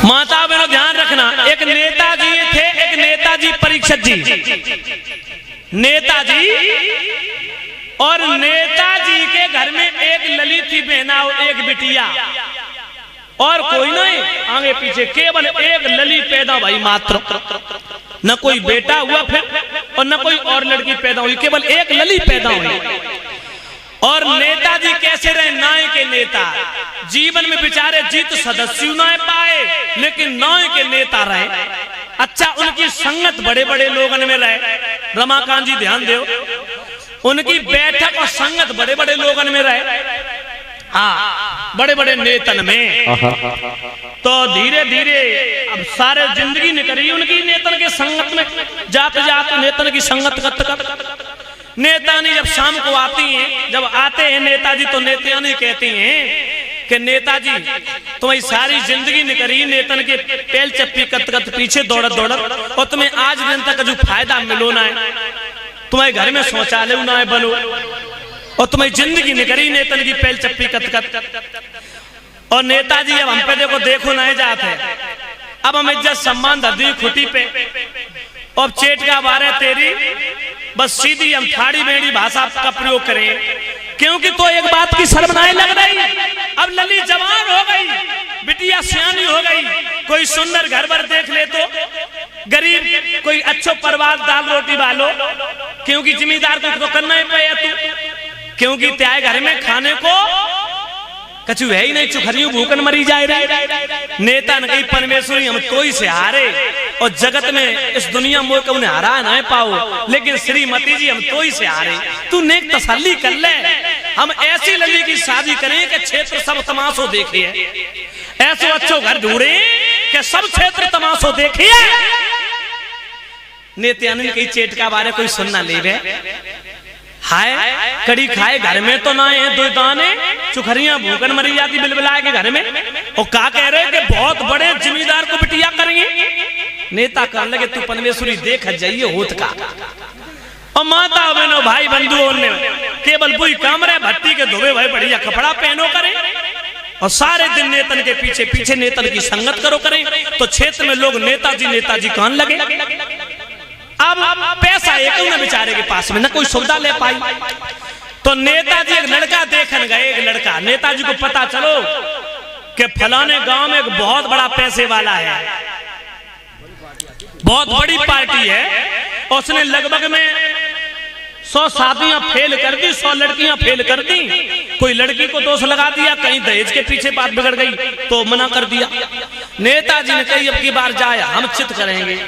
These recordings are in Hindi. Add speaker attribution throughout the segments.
Speaker 1: माता बहनों ध्यान रखना, एक नेताजी थे, एक नेताजी परीक्षित जी। नेताजी और नेताजी के घर में एक ललित थी बहना और एक बिटिया, और कोई नहीं आगे पीछे, केवल एक ललित पैदा भाई मात्र, न कोई बेटा हुआ फिर और न कोई और लड़की पैदा हुई, केवल एक ललित पैदा हुई। और नेताजी कैसे रहे? नाय के नेता, जीवन में बेचारे जीत सदस्य ना पाए लेकिन नाय के नेता रहे। अच्छा, उनकी संगत बड़े बड़े लोगों में रहे। रमाकांत जी ध्यान दो, उनकी बैठक और संगत बड़े बड़े लोगों में रहे, हाँ बड़े बड़े नेतन में। तो धीरे धीरे अब सारे जिंदगी निकली उनकी नेतन के संगत में, जाते जाते नेतन की संगत करते। नेतानी जब शाम को आती हैं, जब आते हैं नेताजी तो नेतानी कहती हैं कि नेताजी तुम्हारी सारी जिंदगी निकली नेतन के पेल चप्पी कत पीछे दौड़त दौड़त, और तुम्हें आज दिन तक जो फायदा मिलो ना है, तुम्हारे घर में शौचालय ना है बनो, और तुम्हारी जिंदगी निकली नेतन की पेल चप्पी कत। और नेताजी अब हम पे देखो ना जाते, अब हम इज्जत सम्मान धरती खुटी पे, अब चेट का बारे तेरी, बस सीधी हम ठाड़ी बेड़ी भाषा का प्रयोग करें, क्योंकि तो एक बात की शर्मनाएं लग रही। अब लली जवान हो गई, बिटिया सियानी हो गई, कोई सुंदर घर पर देख ले तो गरीब कोई अच्छो परिवार दाल रोटी वालो, क्योंकि जिम्मेदार को तो करना ही पाया तू, क्योंकि त्याग घर में खाने को कछु है ही नहीं, चुखरियों भूखन मरी जाए रही। नेता न कही परमेश्वरी हम तो ही से हारे, और जगत में इस दुनिया में को उन्हें हरा ना पाओ, लेकिन श्रीमती जी हम तो ही से हारे। तू नेक तसल्ली कर ले, हम ऐसी लली की शादी करें कि क्षेत्र सब तमाशो देखिए, ऐसे अच्छो घर ढूंढे कि सब क्षेत्र तमाशो देखिए। नेता ने कही चेट का बारे कोई सुनना ले रहे, हाय कड़ी खाए घर में तो ना है, दो दाने चुखरियां भूखन मरी जाती बिलबिला के घर में, और क्या कह रहे कि बहुत बड़े जिम्मेदार को बिटिया करेंगे। नेता कहने लगे तू परमेश्वरी देख जाइए होत का, और माता बहनों भाई बंधुओं ने केवल वही काम रहे, भट्टी के धोबे भाई बढ़िया कपड़ा पहनो करे, और सारे दिन नेतन के पीछे पीछे नेतन की संगत करो करें। तो क्षेत्र में लोग नेताजी नेताजी कहने लगे। अब पैसा एक न बेचारे के पास में न कोई सुविधा ले पाई, तो नेताजी एक लड़का देखने गए, एक लड़का, नेताजी को पता चलो कि फलाने गांव में एक बहुत बड़ा पैसे वाला है, बहुत बड़ी पार्टी है, और उसने लगभग में 100 शादियां फेल कर दी, 100 लड़कियां फेल कर दी। कोई लड़की को दोष लगा दिया, कहीं दहेज के पीछे बात बिगड़ गई तो मना कर दिया। नेताजी ने कही अब की बार जाए हम चित करेंगे,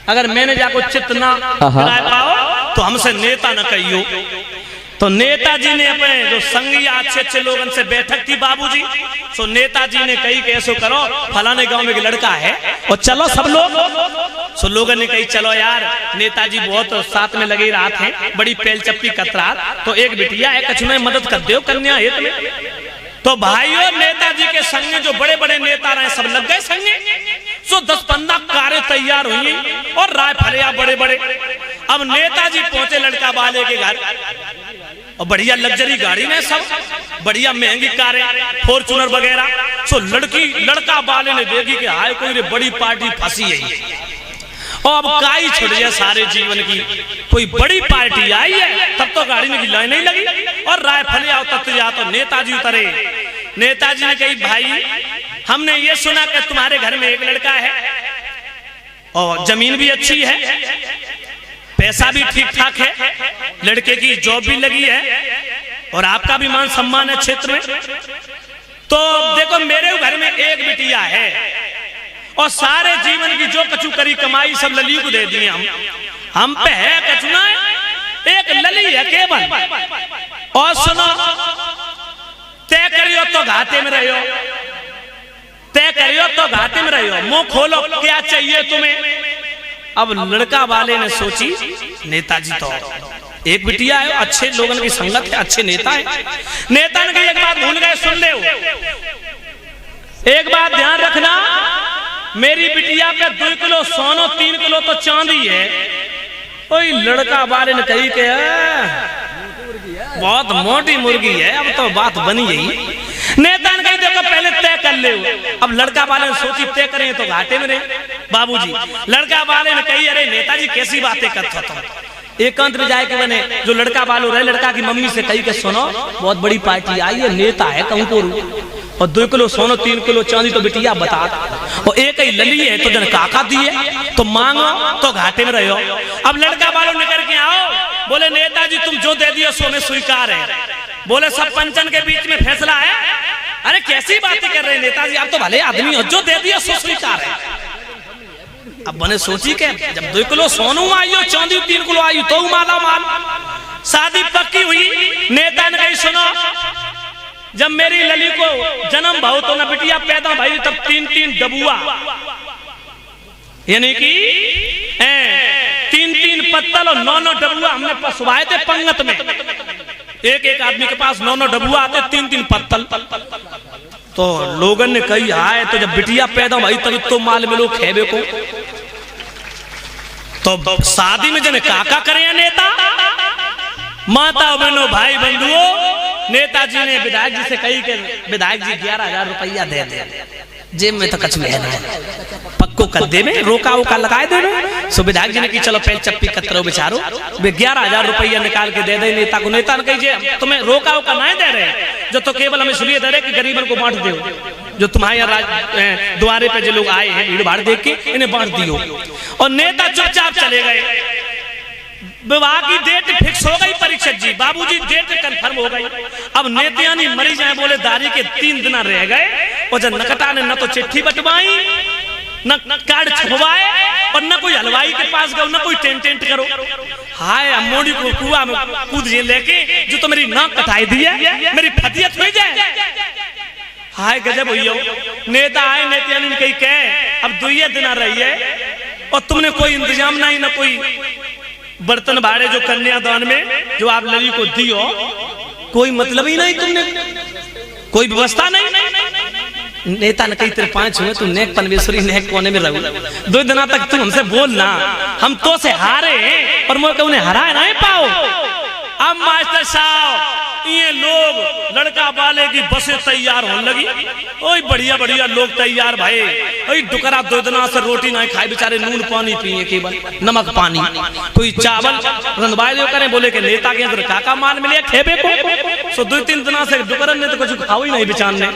Speaker 1: अगर मैंने जाको चित्त ना दिला पाओ तो हमसे नेता न कहियो। तो नेताजी ने अपने जो संगी अच्छे अच्छे लोगों से बैठक थी बाबूजी, तो नेताजी ने कही कि ऐसो करो फलाने गांव में एक लड़का है और चलो सब लोग। सो लोगों ने कही चलो यार, नेताजी बहुत साथ में लगे रात हैं, बड़ी पेल चप्पी कतरात, तो एक बिटिया है कछु में मदद कर दो कन्या हित में। तो भाइयों नेताजी के संगे जो बड़े बड़े नेता रहे सब लग गए संगे, सो 10-15 कारें तैयार हुई और राय फरिया बड़े बड़े। अब नेताजी पहुंचे लड़का वाले के घर, और बढ़िया लग्जरी गाड़ी में सब बढ़िया महंगी कारें, फॉर्च्यूनर वगैरह। सो लड़का वाले ने देखी कि हाय कोई बड़ी पार्टी फंसी है, और अब काई छुट गया सारे जीवन की, कोई बड़ी पार्टी आई है। तब तो गाड़ी में लाइन नहीं लगी, और राय फलिया उतरते जा तो नेताजी उतरे। नेताजी ने कही भाई हमने ये सुना कि तुम्हारे घर में एक लड़का है, और जमीन भी अच्छी है, पैसा भी ठीक ठाक है, लड़के की जॉब भी लगी है, और आपका भी मान सम्मान है क्षेत्र में। तो देखो मेरे घर में एक बिटिया है, और सारे जीवन की जो कछु करी कमाई सब लली को दे दिए हम पे है कछु ना, एक लली है केवल। और सुनो, तय करियो तो घाटे में रहियो, तय करियो तो घाटे में रहियो, मुंह खोलो क्या चाहिए तुम्हें। अब लड़का वाले ने सोची नेताजी तो एक बिटिया है, अच्छे लोगों की संगत है, अच्छे नेता है। नेता ने एक बात भूल गए, सुन ले एक बात ध्यान रखना, मेरी बिटिया पे 2 किलो सोनो 3 किलो तो चांदी है। कोई लड़का वाले ने कही कि बहुत मोटी मुर्गी है, अब तो बात बनी यही। नेता ने कही देखो पहले तय कर ले। अब लड़का वाले ने सोची तय करें तो घाटे में रहे बाबूजी। लड़का वाले ने कही अरे नेताजी कैसी बातें करता था। एकांत में जाए के बने जो लड़का वालो रहे लड़का की मम्मी से कही के सुनो बहुत बड़ी पार्टी आई है, नेता है कहूँ को और 2 किलो सोनो 3 किलो चांदी तो बिटिया बता, और एक ही लली है तो जन काका दिए तो मांगो तो घाटे में रहो। अब लड़का वालों निकल के आओ, बोले नेताजी तुम जो दे दियो सो में स्वीकार है। बोले सब पंचन के बीच में फैसला है। अरे कैसी बातें कर रहे हैं नेताजी, आप तो भले आदमी हो, जो दे दियो सो स्वीकार है। अब बने सोची के जब 2 किलो सोनू आइयो चांदी 3 किलो आई तो माला माल शादी पक्की हुई। नेता ने कही सुनो जब मेरी लली को जन्म भाव तो ना बिटिया पैदा भाई तब 3-3 डबुआ यानी कि 3-3 पत्तल और 9-9 डबुआ हमने पसवाए थे पंगत में। एक आदमी के पास 9-9 डबुआ आते 3-3 पत्तल। तो लोगन ने कही हाय तो जब बिटिया पैदा भाई तभी तो माल मिलो खेबे को। तो शादी में जने काका करे नेता माता बहनों भाई बंधुओं। नेताजी ने विधायक जी से कही कि विधायक जी 11,000 रुपया दे दे, जेब में तो कछ में है ना पक्को कद्दे में रोका वोका लगाए दे। सो विधायक जी ने की चलो पहले चप्पी कतरो बेचारो 11,000 रुपया निकाल के दे दे नेता को। नेता ने कही तुम्हें रोका वोका नहीं दे रहे, जो तो केवल हमें इसलिए दे रहे कि गरीबन को बांट दो, जो तुम्हारे यहाँ द्वारे पे जो लोग आए हैं भीड़ भाड़ देख के इन्हें बांट दियो। और नेता चुपचाप चले गए। विवाह की डेट फिक्स हो गई परीक्षक जी, बाबूजी डेट कंफर्म हो गई। अब नेतियानी मरी जाए बोले दारी के 3 दिन रह गए और जब नकटा ने न तो चिट्ठी बटवाई न कार्ड छपवाए और न कोई हलवाई के पास गए न कोई टेंट करो। हाय अमोड़ी को कुआ में कूद जे लेके जो तो मेरी नाक कटाई दी है मेरी फतियत हो जाए। हाय गजब हुई हो। नेता आए नेतियानी ने कही कह अब 2 दिन रही है और तुमने कोई इंतजाम नहीं न कोई बर्तन भाड़े जो कन्यादान में जो आप लड़ी को दियो कोई मतलब ही नहीं, तुमने कोई व्यवस्था नहीं। नेता ने कही तेरे 5 हुए तू नेक परमेश्वरी नेक कोने में रहू 2 दिन तक तुम हमसे बोलना, हम तो से हारे हैं और मैं उन्हें हरा नहीं पाओ। अब मास्टर साहब ये लोग लड़का वाले की बसें तैयार होने लगी। ओए बढ़िया बढ़िया लोग तैयार भाई। ओए डुकरा 2 दिन से रोटी नहीं खाए बेचारे, नून पानी पिए केवल नमक पानी, कोई चावल रंधवाए जो करें। बोले के नेता के अंदर काका मान मिले खेबे को। सो 2-3 दिन से डुकरन ने तो कुछ खाओ ही नहीं बेचान ने।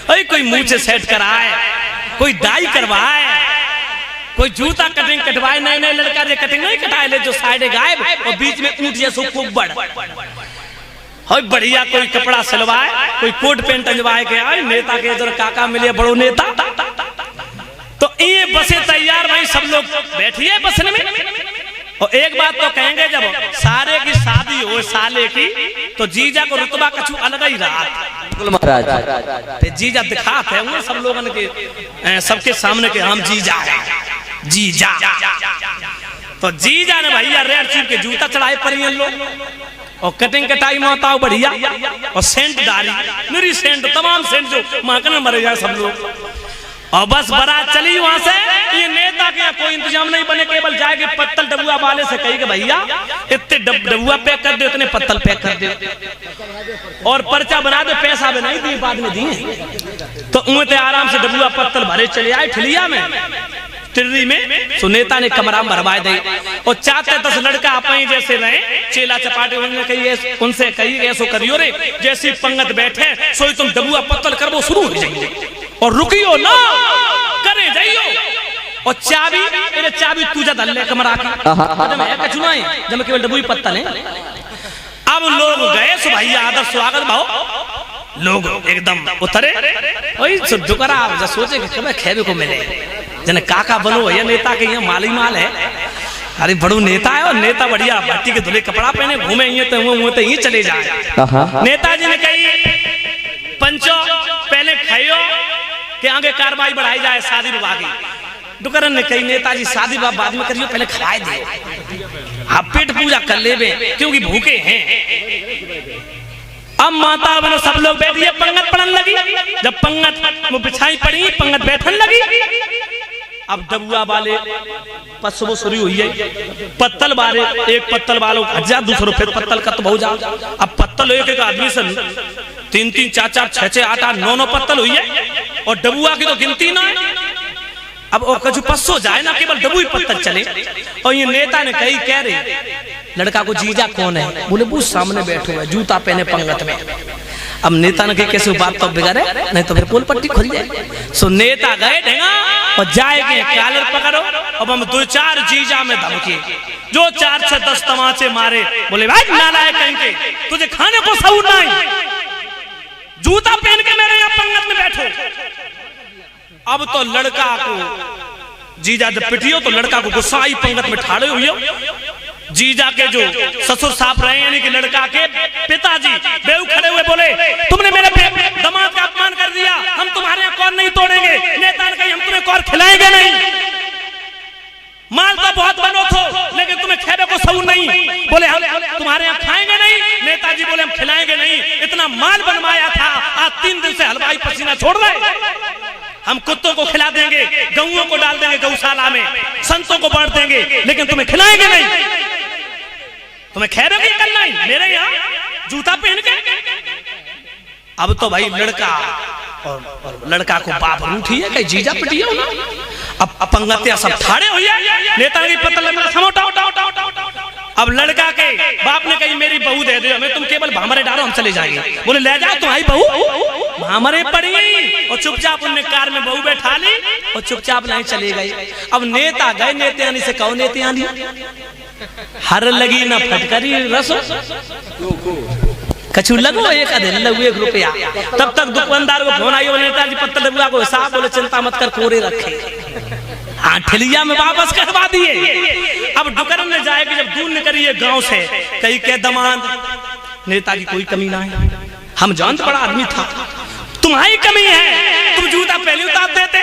Speaker 1: ओए कोई मुंह से सेट कराए, कोई डाई करवाए, कोई जूता कटिंग कटवाए। नए लड़का जो कटिंग नहीं कटाए ले जो साइड गायब और बीच में ऊंट जैसो खूब बड़ हो बढ़िया कोई कपड़ा सिलवाए, कोई कोट पेंट अंजवाए के आए। नेता के इधर काका मिले बड़ो नेता। तो ये बसें तैयार भाई, सब लोग बैठिए बस में। और एक बात तो कहेंगे जब सारे की शादी हो साले की तो जीजा को रुतबा कछु अलग ही रहा। जीजा दिखाते हैं सब लोगों के सबके सामने के हम जीजा जीजा। तो जीजा ने भैया रेड चीफ के जूता चढ़ाए पर लोग और कटिंग कटाई माताओ बढ़िया और सेंट डाली मेरी सेंट तमाम सेंट जो महकने मरे जाए सब लोग। और बस बारात चली वहां से। ये नेता के कोई इंतजाम नहीं बने, केवल जाके पत्तल डबुआ वाले से कही कि भैया इतने डबुआ पैक कर दो, इतने पत्तल पैक कर दो और पर्चा बना दो। पैसा भी नहीं दिए, बाद में दिए। तो उन्हें आराम से डबुआ पत्तल भरे चले आए ठिलिया में टिर्री में। सो नेता ने कमरा में भरवाए दे और 4-10 लड़का अपने जैसे रहे चेला चपाटे उनसे कही ऐसो करियो रे जैसी पंगत बैठे सोई तुम डबुआ पत्तल करबो शुरू हो जाएंगे और रुकियो ना करे जाइयो। और चाबी तुझा दल्ले कमरा की जब है कछु नहीं, जब केवल डबुई पत्तल है। अब लोग गए सो भैया आदर स्वागत भाव लोग एकदम उतरे। वही डुकरा सोचे कि कब खेबे को मिले जने काका बनो भैया नेता के यहाँ माली माल है। अरे बड़ो नेता है और नेता बढ़िया भट्टी के धुले कपड़ा पहने घूमे तो ये चले जाए। नेताजी ने कही पंचो पहले खाइयो कि आगे कार्रवाई बढ़ाई जाए शादी विवाह की। डुकरन ने कही नेताजी शादी विवाह बाद में करियो, पहले खिलाए दे आप पेट पूजा कर ले क्योंकि भूखे हैं। अब माता बनो सब लोग बैठिए, पंगत पड़न लगी। जब पंगत वो बिछाई पड़ी पंगत बैठन लगी। अब डबुआ वाले पसबो शुरू हुई है। पत्तल वाले एक पत्तल वालों 1000 दूसरों फिर पत्तल का तो बहुत जा। अब पत्तल एक आदमी से 3-3 4-4 6-6 8-8 9-9 पत्तल हुई है। और डबुआ की तो गिनती ना है। अब वो कछु पस्सो जाए ना, केवल डबू ही पत्थर चले। और ये नेता ने कही कह रहे लड़का को जीजा कौन है? बोले वो सामने बैठो है, जूता पहने पंगत में। अब नेता ने कही कैसे बात तो बिगड़े, नहीं तो फिर पोल पट्टी खुल जाए। सो नेता गए ढेंगा और जाएंगे कॉलर पकड़ो। अब हम 2-4 जीजा में धमकी, जो 4-6-10 तमाचे मारे। बोले भाई नालायक कहीं के, तुझे खाने को सऊर नहीं, जूता पहन के मेरे यहाँ पंगत में बैठो। अब तो लड़का को जीजा जब पिटियो तो लड़का को गुस्सा आई, पंगत में ठाड़े हुए। जीजा के जो ससुर साहब रहे यानी कि लड़का के पिताजी बेऊ खड़े हुए, बोले तुमने मेरे दामाद का अपमान कर दिया, हम तुम्हारे यहाँ कौर नहीं तोड़ेंगे। नेता ने कही हम तुम्हें कौर खिलाएंगे नहीं, माल तो बहुत बनो थो लेकिन तुम्हें खेबे को सऊर नहीं। बोले हम तुम्हारे यहाँ खाएंगे नहीं। नेताजी बोले हम खिलाएंगे नहीं, इतना माल बनवाया था, आज 3 दिन से हलवाई पसीना छोड़ रहे। हम कुत्तों को खिला देंगे, गऊओं को डाल देंगे गौशाला में, संतों को बांट देंगे, लेकिन तुम्हें खिलाएंगे नहीं। तुम्हें खैर भी करना ही मेरे यहाँ जूता पहन के। अब तो भाई लड़का और लड़का को बाप रूठी है, कहीं जीजा पिटिया ना। अब पंगतिया सब ठाड़े हुई है। नेता की पता लगा। अब लड़का के बाप ने कही मेरी बहू दे दे हमें, तुम केवल भामरे डालो हम चले जाएंगे। बोले ले जाओ तुम्हारी बहू भामरे पड़ी गई। और चुपचाप उनने कार में बहू बैठा ली और चुपचाप नहीं चले गए। अब नेता गए, नेते आने से कहो नेते आनी हर लगी ना फटकरी रसो कछु लगो 1 रुपया। तब तक दुकानदार को फोन आई, नेताजी पत्थर डबुआ को हिसाब, बोले चिंता मत कर कोरे रखे। हाँ ठिलिया में वापस करवा दिए। अब डुकर ने जाए कि जब दूर निकली गांव से, कहीं के दमाद नेता की कोई कमी ना है, हम जानते बड़ा आदमी था, तुम्हारी कमी है, तुम जूता पहले उतार देते,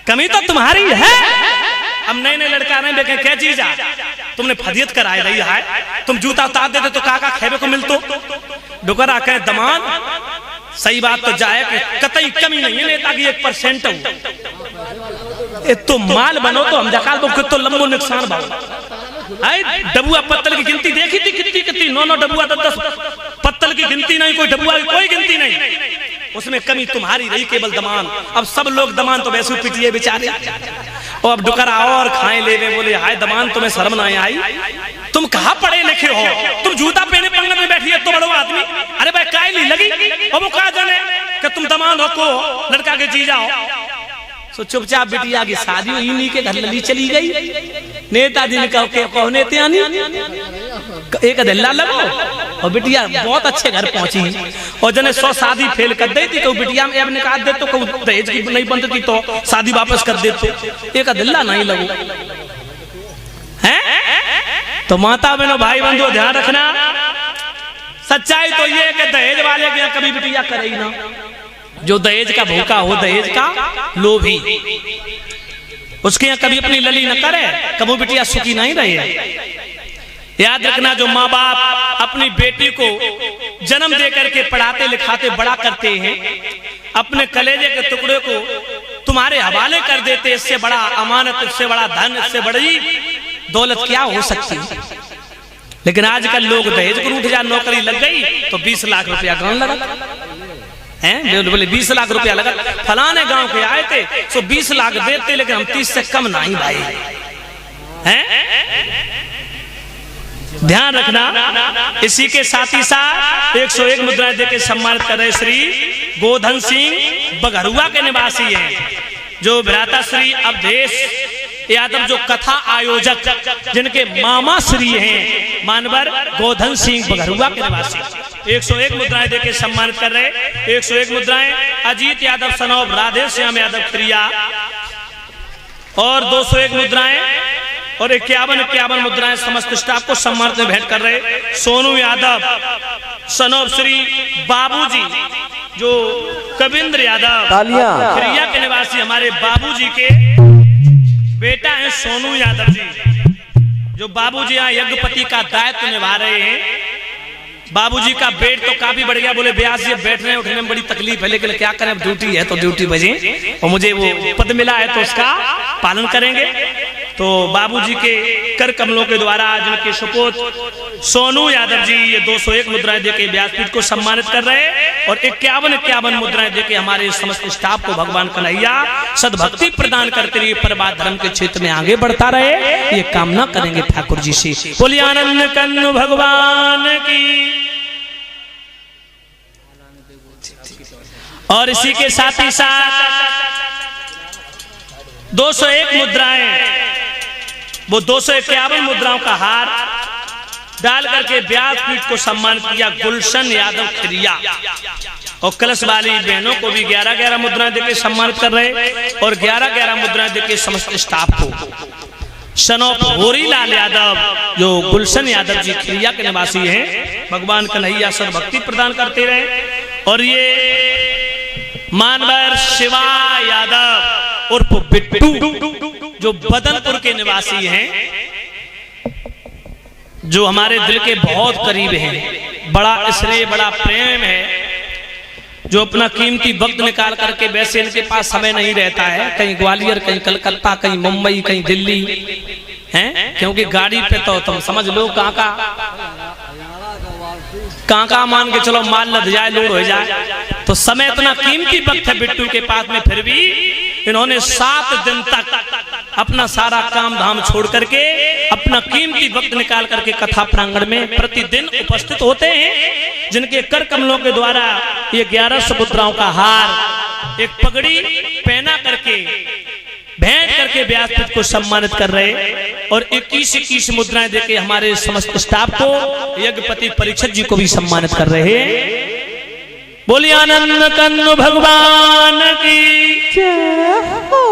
Speaker 1: कमी तो तुम्हारी है। अब नए लड़का नहीं देखे क्या चीज तुमने फदियत कराई रही है, तुम जूता उतार देते तो काका खेबे को मिलतो। डुकर आके दमाद सही बात तो जाए कि कतई कमी नहीं है नेता की 1% तो माल बनो तो हम जकाल तो लंबो नुकसान भाव। डबुआ पत्तल की गिनती देखी थी कितनी 9 डबुआ 10 पत्तल की गिनती नहीं, कोई डबुआ की कोई गिनती नहीं। उसमें कमी तुम्हारी रही केवल दमान। अब सब लोग दमान तो वैसे पिटिए बेचारे। और अब डुकर आओ और खाए ले। बोले हाय दमान तुम्हें शर्म ना आई, तुम कहाँ पढ़े लिखे हो, तुम जूता पहने पंगत में बैठी है तो बड़ो आदमी। अरे भाई कायली लगी। अब वो कहा जाने कि तुम दमान हो को लड़का के जी जाओ। सो चुपचाप बिटिया की शादी इन्हीं के घर लली चली गई। नेताजी ने कहो नेते आनी एक दिल्ला लगो। और बिटिया बहुत अच्छे घर पहुंची और जने 100 शादी फेल कर दी थी। बिटिया में अब निकाल दे तो दहेज की नहीं बनती थी तो शादी वापस कर दे तो एक दिल्ला नहीं लगो है। तो माता बहनों भाई बंधु ध्यान रखना, सच्चाई तो ये कि दहेज वाले के कभी बिटिया करे ही ना। जो दहेज का भूखा हो, दहेज का लोभी, उसके यहाँ कभी अपनी लली न करे, कभी बिटिया सुखी नहीं रहे। याद रखना जो माँ बाप अपनी बेटी को जन्म दे करके पढ़ाते लिखाते बड़ा करते हैं, अपने कलेजे के टुकड़े को तुम्हारे हवाले कर देते, इससे बड़ा अमानत, इससे बड़ा धन, इससे बड़ी दौलत क्या हो सकती है। लेकिन आजकल लोग दहेज को रूठ जा, नौकरी लग गई तो 20 लाख रुपया गांव लगा हैं। बोले 20 लाख रुपया लगा, फलाने गांव के आए थे तो 20 लाख देते, लेकिन हम 30 से कम नहीं भाई हैं। ध्यान रखना। इसी के साथ ही साथ 101 मुद्राएं देके सम्मानित कर रहे श्री गोधन सिंह बघरुआ के निवासी हैं, जो भ्राता श्री अवधेश यादव जो कथा आयोजक जिनके मामा श्री हैं मानवर गोधन सिंह बघरुआ के निवासी। 101 मुद्राएं देके सम्मानित कर रहे। 101 मुद्राएं अजीत यादव सनौब राधे श्याम यादव क्रिया, और 201 मुद्राएं और 51 मुद्राएं समस्त स्टाफ को सम्मानित में भेंट कर रहे। सोनू यादव सनौब श्री बाबूजी जो कविंद्र यादव क्रिया के निवासी, हमारे बाबूजी के बेटा है सोनू यादव जी, जो बाबूजी यहाँ यज्ञपति का दायित्व निभा रहे हैं। बाबूजी का बेड तो काफी बढ़ गया, बोले ब्यास जी बैठने उठने में बड़ी तकलीफ है, लेकिन क्या करें ड्यूटी है तो ड्यूटी बजे और मुझे वो पद मिला है तो उसका पालन करेंगे। तो बाबूजी के कर कमलों के द्वारा जिनके सुपुत्र सोनू यादव जी ये 201 मुद्राएं देके व्यासपीठ को सम्मानित कर रहे हैं और 51 मुद्राएं देके हमारे समस्त स्टाफ को भगवान कन्हैया सद्भक्ति प्रदान करते रहिए, परमात्म धर्म के क्षेत्र में आगे बढ़ता रहे, ये कामना करेंगे ठाकुर जी से। बोलिए आनंद कंद भगवान की। और इसी के साथ ही साथ 201 मुद्राएं, वो 251 मुद्राओं का हार डाल करके व्यासपीठ को सम्मानित किया गुलशन यादव खिरिया, और कलश वाली बहनों को भी 11-11 मुद्राएं देके सम्मानित कर रहे और 11-11 मुद्राएं देके समस्त स्टाफ को। सनोप होरीलाल यादव जो गुलशन यादव जी खिरिया के निवासी हैं, भगवान कन्हैया सर्वभक्ति प्रदान करते रहे। और ये मानवर शिवा यादव उर्फ बिट्टू जो बदनपुर के निवासी हैं, जो हमारे दिल के बहुत करीब हैं, बड़ा स्नेह बड़ा प्रेम है, जो अपना कीमती वक्त निकाल करके, वैसे इनके पास समय नहीं रहता है, कहीं ग्वालियर कहीं कलकत्ता कहीं मुंबई कहीं दिल्ली हैं, क्योंकि गाड़ी पे तो तुम समझ लो कहाँ मान के चलो माल लद जाए लोड हो जाए, तो समय इतना कीमती वक्त है बिट्टू के पास में, फिर भी इन्होंने 7 दिन तक अपना सारा काम धाम छोड़ करके अपना कीमती वक्त निकाल करके कथा प्रांगण में प्रतिदिन उपस्थित होते हैं, जिनके कर कमलों के द्वारा ये 1100 मुद्राओं का हार एक पगड़ी पहना करके भेंट करके व्यासपीठ को सम्मानित कर रहे और 21 मुद्राएं देके हमारे समस्त स्टाफ को यज्ञपति परीक्षित जी को भी सम्मानित कर रहे हैं। बोलिए आनंद कंद भगवान की जय हो।